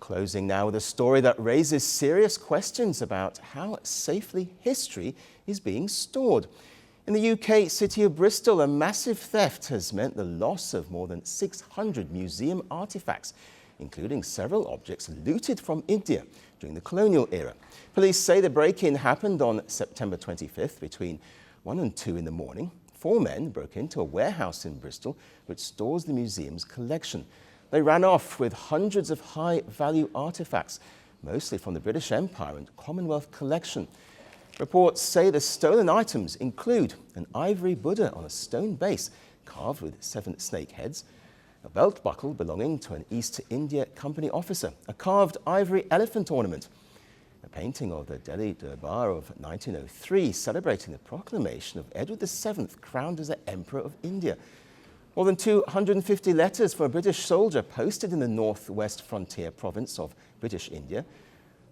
Closing now with a story that raises serious questions about how safely history is being stored. In the UK city of Bristol, a massive theft has meant the loss of more than 600 museum artefacts, including several objects looted from India during the colonial era. Police say the break-in happened on September 25th between 1 and 2 in the morning. 4 men broke into a warehouse in Bristol which stores the museum's collection. They ran off with hundreds of high-value artefacts, mostly from the British Empire and Commonwealth collection. Reports say the stolen items include an ivory Buddha on a stone base carved with 7 snake heads, a belt buckle belonging to an East India Company officer, a carved ivory elephant ornament, a painting of the Delhi Durbar of 1903 celebrating the proclamation of Edward VII crowned as the Emperor of India, more than 250 letters from a British soldier posted in the northwest frontier province of British India,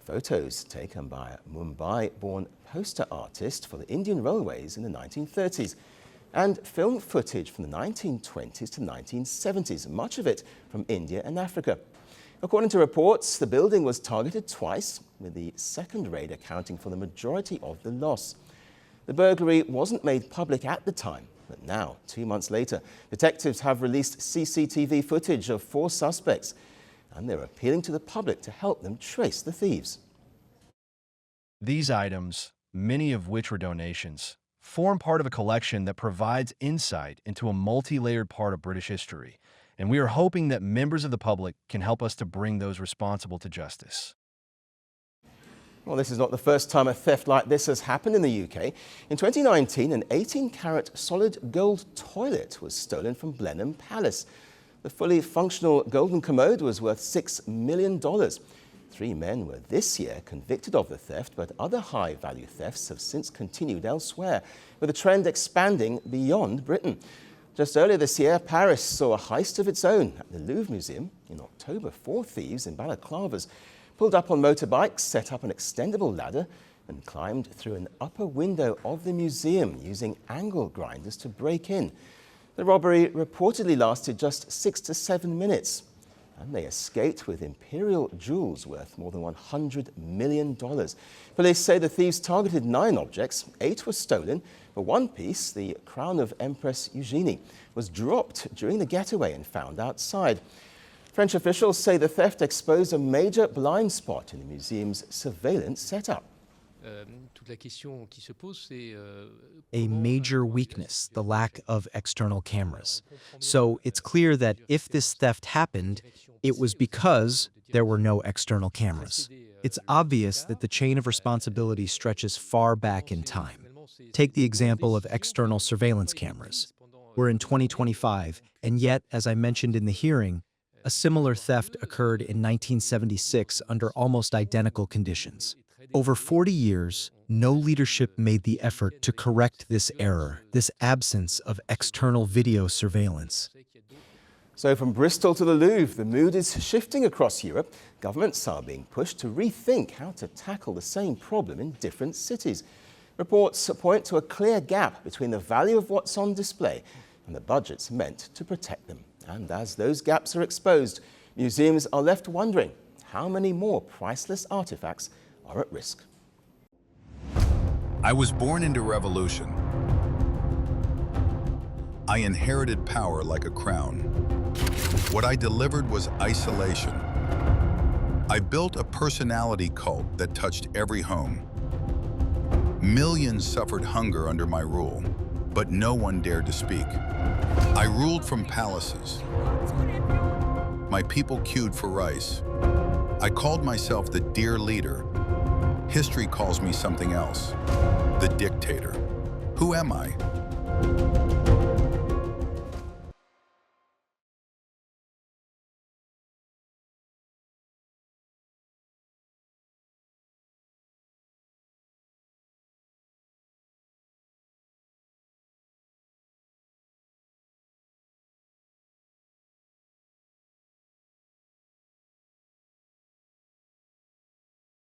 photos taken by a Mumbai-born poster artist for the Indian Railways in the 1930s, and film footage from the 1920s to 1970s, much of it from India and Africa. According to reports, the building was targeted twice, with the second raid accounting for the majority of the loss. The burglary wasn't made public at the time, but now, 2 months later, detectives have released CCTV footage of 4 suspects, and they're appealing to the public to help them trace the thieves. These items, many of which were donations, form part of a collection that provides insight into a multi-layered part of British history, and we are hoping that members of the public can help us to bring those responsible to justice. Well, this is not the first time a theft like this has happened in the UK. In 2019, an 18-carat solid gold toilet was stolen from Blenheim Palace. The fully functional golden commode was worth $6 million. 3 men were this year convicted of the theft, but other high-value thefts have since continued elsewhere, with the trend expanding beyond Britain. Just earlier this year, Paris saw a heist of its own at the Louvre Museum. In October, 4 thieves in balaclavas pulled up on motorbikes, set up an extendable ladder and climbed through an upper window of the museum using angle grinders to break in. The robbery reportedly lasted just 6 to 7 minutes, and they escaped with imperial jewels worth more than $100 million. Police say the thieves targeted 9 objects, 8 were stolen, but one piece, the crown of Empress Eugenie, was dropped during the getaway and found outside. French officials say the theft exposed a major blind spot in the museum's surveillance setup. A major weakness, the lack of external cameras. So it's clear that if this theft happened, it was because there were no external cameras. It's obvious that the chain of responsibility stretches far back in time. Take the example of external surveillance cameras. We're in 2025, and yet, as I mentioned in the hearing, a similar theft occurred in 1976 under almost identical conditions. Over 40 years, no leadership made the effort to correct this error, this absence of external video surveillance. So from Bristol to the Louvre, the mood is shifting across Europe. Governments are being pushed to rethink how to tackle the same problem in different cities. Reports point to a clear gap between the value of what's on display and the budgets meant to protect them. And as those gaps are exposed, museums are left wondering how many more priceless artifacts are at risk. I was born into revolution. I inherited power like a crown. What I delivered was isolation. I built a personality cult that touched every home. Millions suffered hunger under my rule, but no one dared to speak. I ruled from palaces. My people queued for rice. I called myself the dear leader. History calls me something else, the dictator. Who am I?